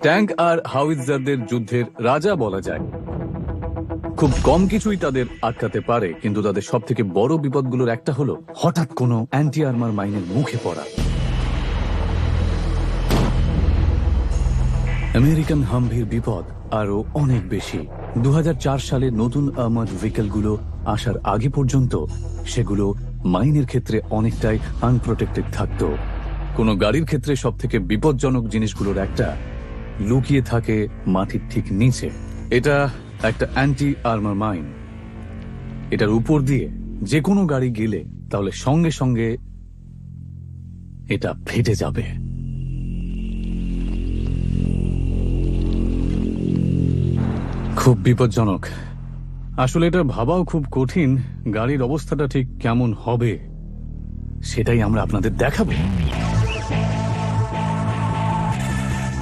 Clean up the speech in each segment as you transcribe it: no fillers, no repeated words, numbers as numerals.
Tank আর হাউইটজারদের যুদ্ধের রাজা বলা যায়। খুব কম কিছুই তাদের আটকাতে পারে, কিন্তু তাদের সব থেকে বড় বিপদগুলোর একটা হলো হঠাৎ কোনো অ্যান্টি আর্মার মাইনের মুখে পড়া। আমেরিকান হামভির বিপদ আরো অনেক বেশি। 2004 সালে নতুন আর্মার্ড ভেহিকলগুলো আসার আগে পর্যন্ত সেগুলো মাইনের ক্ষেত্রে অনেকটাই আনপ্রোটেক্টেড থাকত। কোনো গাড়ির ক্ষেত্রে সব থেকে বিপজ্জনক জিনিসগুলোর একটা লুকিয়ে থাকে মাটির ঠিক নিচে। এটা একটা অ্যান্টি আর্মার মাইন। এটার উপর দিয়ে যে কোনো গাড়ি গেলে তাহলে সঙ্গে সঙ্গে এটা ফেটে যাবে। খুব বিপজ্জনক। আসলে এটা ভাবাও খুব কঠিন গাড়ির অবস্থাটা ঠিক কেমন হবে, সেটাই আমরা আপনাদের দেখাবো।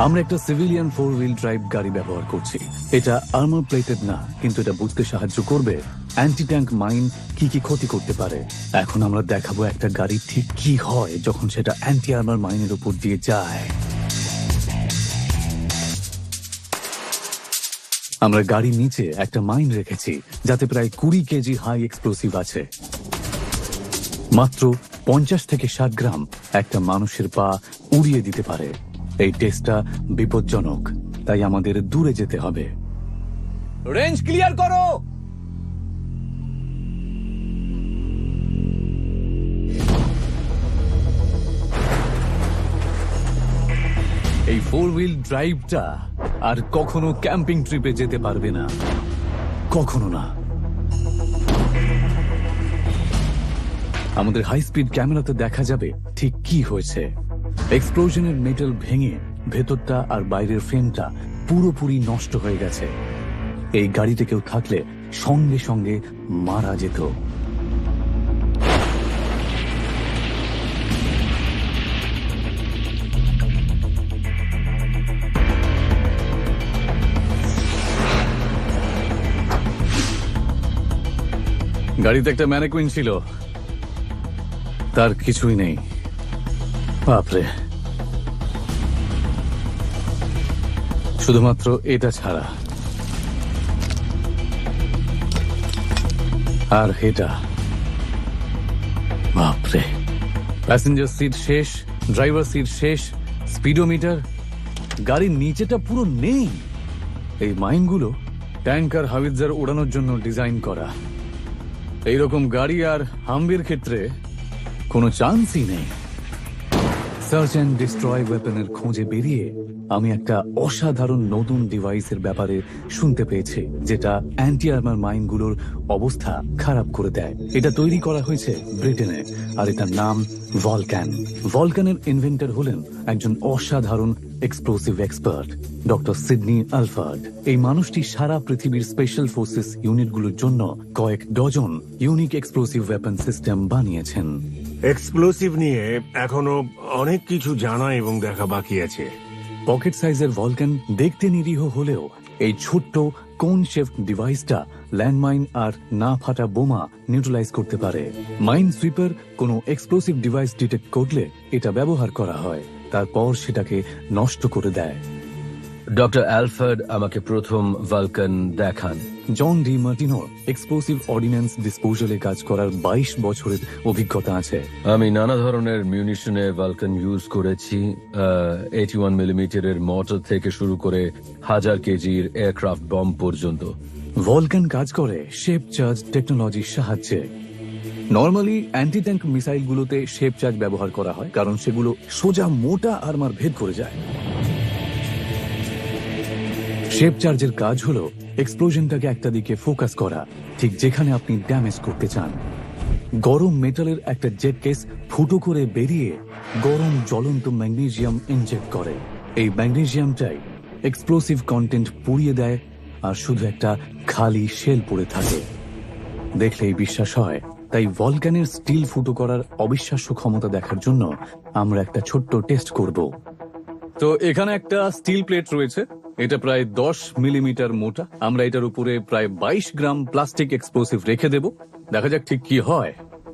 আমরা একটা সিভিলিয়ান 4 হুইল ড্রাইভ গাড়ি ব্যবহার করছি। এটা আর্মার প্লেটেড না, কিন্তু এটা বুঝতে সাহায্য করবে অ্যান্টি ট্যাঙ্ক মাইন কি কি ক্ষতি করতে পারে। এখন আমরা দেখাবো একটা গাড়ি ঠিক কি হয় যখন সেটা অ্যান্টি আর্মার মাইনের উপর দিয়ে যায়। আমরা গাড়ির নিচে একটা মাইন রেখেছি যাতে প্রায় 20 কেজি হাই এক্সপ্লোসিভ আছে। মাত্র 50 থেকে 60 গ্রাম একটা মানুষের পা উড়িয়ে দিতে পারে। এই টেস্টটা বিপজ্জনক, তাই আমাদের দূরে যেতে হবে। রেঞ্জ ক্লিয়ার করো। এই 4 হুইল ড্রাইভটা আর কখনো ক্যাম্পিং ট্রিপে যেতে পারবে না, কখনো না। আমাদের হাই স্পিড ক্যামেরাতে দেখা যাবে ঠিক কি হয়েছে। এক্সপ্লোশনের মেটাল ভেঙে ভেতরটা আর বাইরের ফ্রেমটা পুরোপুরি নষ্ট হয়ে গেছে। এই গাড়িতে কেউ থাকলে সঙ্গে সঙ্গে মারা যেত। গাড়িতে একটা ম্যানেকুইন ছিল, তার কিছুই নেই। বাপরে, শুধুমাত্র এটা ছাড়া। আর এটা, বাপরে, প্যাসেঞ্জার সিট শেষ, ড্রাইভার সিট শেষ, স্পিডোমিটার, গাড়ির নিচেটা পুরো নেই। এই মাইনগুলো ট্যাঙ্ক আর হাউইটজার ওড়ানোর জন্য ডিজাইন করা। এইরকম গাড়ি আর হামভির ক্ষেত্রে কোনো চান্সই নেই। সার্চ অ্যান্ড ডিস্ট্রয় ওয়েপনের খোঁজে বেরিয়ে আমি একটা অসাধারণ নতুন ডিভাইসের ব্যাপারে শুনতে পেয়েছি, যেটা অ্যান্টি আর্মার মাইনগুলোর অবস্থা খারাপ করে দেয়। এটা তৈরি করা হয়েছে ব্রিটেনে, আর এটার নাম ভলক্যান। ভলক্যানের ইনভেন্টর হলেন একজন অসাধারণ explosive expert, doctor Sydney Alphard. এই মানুষটি সারা পৃথিবীর স্পেশাল ফোর্সেস ইউনিটগুলোর জন্য কয়েক dozen unique explosive weapon system বানিয়েছেন। এক্সপ্লোসিভ নিয়ে এখনো অনেক কিছু জানা এবং দেখা বাকি আছে। পকেট সাইজের ভলক্যান দেখতে নিরীহ হলেও এই ছোট্ট কোন শেপড ডিভাইসটা ল্যান্ডমাইন আর না ফাটা বোমা নিউট্রালাইজ করতে পারে। মাইন সুইপার কোনো এক্সপ্লোসিভ ডিভাইস ডিটেক্ট করলে এটা ব্যবহার করা হয়, তারপর সেটাকে নষ্ট করে দেয়। ডক্টর অ্যালফার্ড আমাকে প্রথম ভলক্যান দেখান। জন ডি মার্টিনোর এক্সপ্লোসিভ অর্ডিন্যান্স ডিসপোজালে কাজ করার 22 বছরের অভিজ্ঞতা আছে। আমি নানা ধরনের মিউনিশনে ভলক্যান ইউজ করেছি, 81 মিলিমিটারের মর্টার থেকে শুরু করে 1000 কেজির এয়ারক্রাফট বম্ব পর্যন্ত। ভলক্যান কাজ করে শেপ চার্জ টেকনোলজির সাহায্যে। নর্মালি অ্যান্টি ট্যাঙ্ক মিসাইলগুলোতে শেপ চার্জ ব্যবহার করা হয়, কারণ সেগুলো সোজা মোটা আর্মার ভেদ করে যায়। শেপ চার্জের কাজ হলো এক্সপ্লোশনটাকে একটা দিকে ফোকাস করা, ঠিক যেখানে আপনি ড্যামেজ করতে চান। গরম মেটালের একটা জেট কেস ফুটো করে বেরিয়ে গরম জ্বলন্ত ম্যাগনেসিয়াম ইনজেক্ট করে। এই ম্যাগনেসিয়ামটাই এক্সপ্লোসিভ কন্টেন্ট পুড়িয়ে দেয়, আর শুধু একটা খালি শেল পড়ে থাকে। দেখলেই বিশ্বাস হয়। তাই ভলক্যানের স্টিল ফুটো করার অবিশ্বাস্য ক্ষমতা দেখার জন্য আমরা একটা ছোট্ট টেস্ট করব। তো এখানে একটা স্টিল প্লেট রয়েছে, এটা প্রায় 10 মিলিমিটার মোটা। আমরা এটার উপরে প্রায় 22 গ্রাম প্লাস্টিক এক্সপ্লোসিভ রেখে দেব, দেখা যাক ঠিক কি হয়।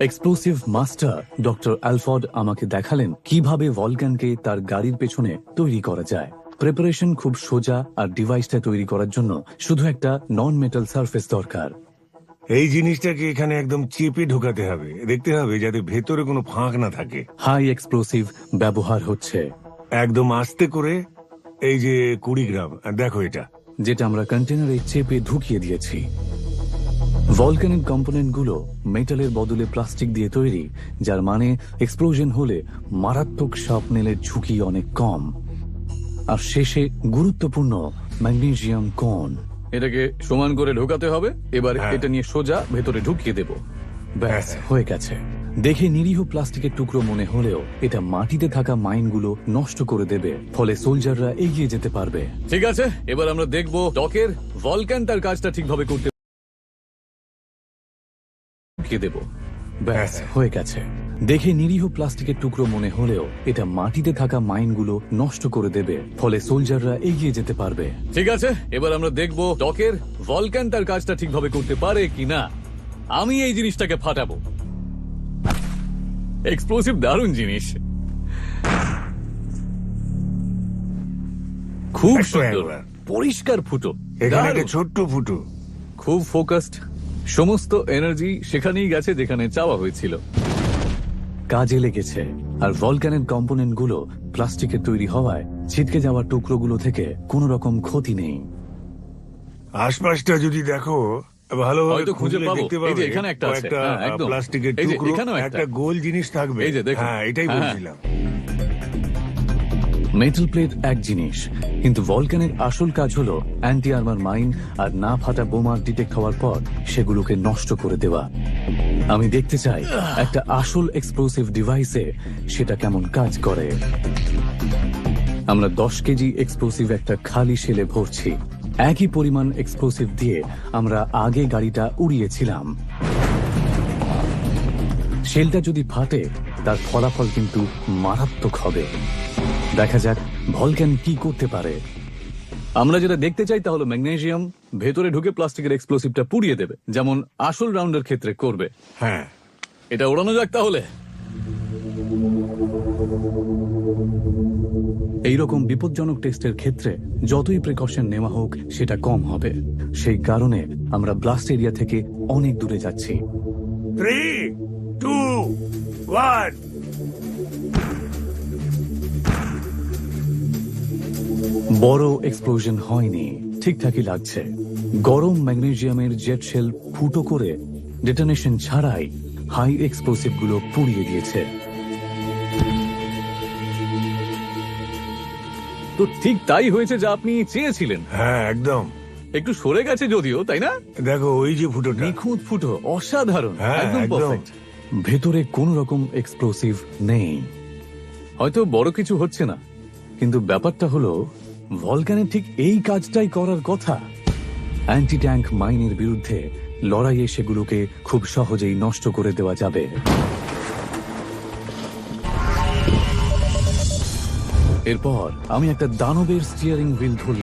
এক্সপ্লোসিভ মাস্টার ডক্টর অ্যালফর্ড আমাকে দেখালেন কিভাবে ভলকানকে তার গাড়ির পেছনে তৈরি করা যায়। প্রিপারেশন খুব সোজা, আর ডিভাইসটা তৈরি করার জন্য শুধু একটা নন মেটাল সারফেস দরকার। এই জিনিসটাকে এখানে একদম চেপে ঢোকাতে হবে, দেখতে হবে যাতে ভেতরে কোনো ফাঁক না থাকে। হাই এক্সপ্লোসিভ ব্যবহার হচ্ছে, একদম আস্তে করে। এই যে 20 গ্রাম, আর দেখো এটা। যেটা আমরা কন্টেনারে চেপে ঢুকিয়ে দিয়েছি। ভলকানিক কম্পোনেন্টগুলো মেটালের বদলে প্লাস্টিক দিয়ে তৈরি, যার মানে এক্সপ্লোশন হলে মারাত্মক শার্পনেলের ঝুঁকি অনেক কম। আর শেষে গুরুত্বপূর্ণ ম্যাগনেসিয়াম কোন। এটাকে সমান করে ঢোকাতে হবে। এবার হ্যাঁ। এটা নিয়ে সোজা ভেতরে ঢুকিয়ে দেব। ব্যাস, হ্যাঁ। হয়ে গেছে। দেখে নিরীহ প্লাস্টিকের টুকরো মনে হলেও এটা মাটিতে থাকা মাইনগুলো নষ্ট করে দেবে, ফলে সোলজাররা এগিয়ে যেতে পারবে। ঠিক আছে, এবার আমরা দেখব ডকের ভলকান তার কাজটা ঠিকভাবে করতে দেব। ব্যাস, হ্যাঁ। হয়ে গেছে। দেখে নিরীহ প্লাস্টিকের টুকরো মনে হলেও এটা মাটিতে থাকা মাইনগুলো নষ্ট করে দেবে, ফলে সোলজাররা এগিয়ে যেতে পারবে। ঠিক আছে, এবার আমরা দেখব ডকের ভলকান তার কাজটা ঠিকভাবে করতে পারে কিনা। আমি এই জিনিসটাকে ফাটাবো। এক্সপ্লোসিভ দারুণ জিনিস, খুব দেখো সুন্দর, একবার। পরিষ্কার ফুটো, এখানে একটা দারুণ। ছোট্ট ফুটো। খুব ফোকাসড, সমস্ত এনার্জি সেখানেই গেছে যেখানে চাওয়া হয়েছিল। কাজে লেগেছে। আর ভলকানের কম্পোনেন্ট গুলো প্লাস্টিকের তৈরি হওয়ায় ছিটকে যাওয়া টুকরোগুলো থেকে কোনো রকম ক্ষতি নেই। আশপাশটা যদি দেখো ভালোভাবে হয়তো খুঁজে খুঁজলে পাবো। দেখতে এই যে পাবে এখানে একটা আছে। কয়েকটা হ্যাঁ, একদম। প্লাস্টিকের এই যে টুকরো, এখানেও একটা। একটা গোল জিনিস থাকবে। এই যে দেখুন। হ্যাঁ, এটাই হ্যাঁ। বলছিলাম। মেটাল প্লেট এক জিনিস, কিন্তু ভলকানের আসল কাজ হলো অ্যান্টি আর্মার মাইন আর না ফাটা বোমা ডিটেক্ট হওয়ার পর সেগুলোকে নষ্ট করে দেওয়া। আমি দেখতে চাই একটা আসল এক্সপ্লোসিভ ডিভাইসে সেটা কেমন কাজ করে। আমরা 10 কেজি এক্সপ্লোসিভ একটা খালি শেলে ভরছি। একই পরিমাণ এক্সপ্লোসিভ দিয়ে আমরা আগে গাড়িটা উড়িয়েছিলাম। শেলটা যদি ফাটে তার ফলাফল কিন্তু মারাত্মক হবে। দেখা যাক ভলকান কি করতে পারে। আমরা যেটা দেখতে চাই তা হলো ম্যাগনেসিয়াম ভেতরে ঢুকে প্লাস্টিকের এক্সপ্লোসিভটা পুড়িয়ে দেবে, যেমন আসল রাউন্ডের ক্ষেত্রে করবে। হ্যাঁ, এটা ওড়ানো যাক তাহলে। এইরকম বিপজ্জনক টেস্টের ক্ষেত্রে যতই প্রিকশন নেওয়া হোক সেটা কম হবে। সেই কারণে আমরা ব্লাস্ট এরিয়া থেকে অনেক দূরে যাচ্ছি। 3, 2, 1। বড় এক্সপ্লোশন হয়নি, ঠিকঠাকই লাগছে। গরম ম্যাগনেসিয়ামের জেট শেল ফুটো করে ডেটোনেশন ছাড়াই হাই এক্সপ্লোসিভ গুলো পুড়িয়ে দিয়েছে। তো ঠিক তাই হয়েছে যা আপনি চেয়েছিলেন। হ্যাঁ, একদম। একটু সরে গেছে যদিও, তাই না? দেখো ওই যে ফুটোটা। নিখুঁত ফুটো, অসাধারণ, হ্যাঁ, একদম একদম। পারফেক্ট। ভেতরে কোনো রকম এক্সপ্লোসিভ নেই। হয়তো বড় কিছু হচ্ছে না, কিন্তু ব্যাপারটা হলো ভলকানের ঠিক এই কাজটাই করার কথা। অ্যান্টি ট্যাঙ্ক মাইনের বিরুদ্ধে লড়াইয়ে সেগুলোকে খুব সহজেই নষ্ট করে দেওয়া যাবে। এরপর আমি একটা দানবের স্টিয়ারিং হুইল ধরলাম।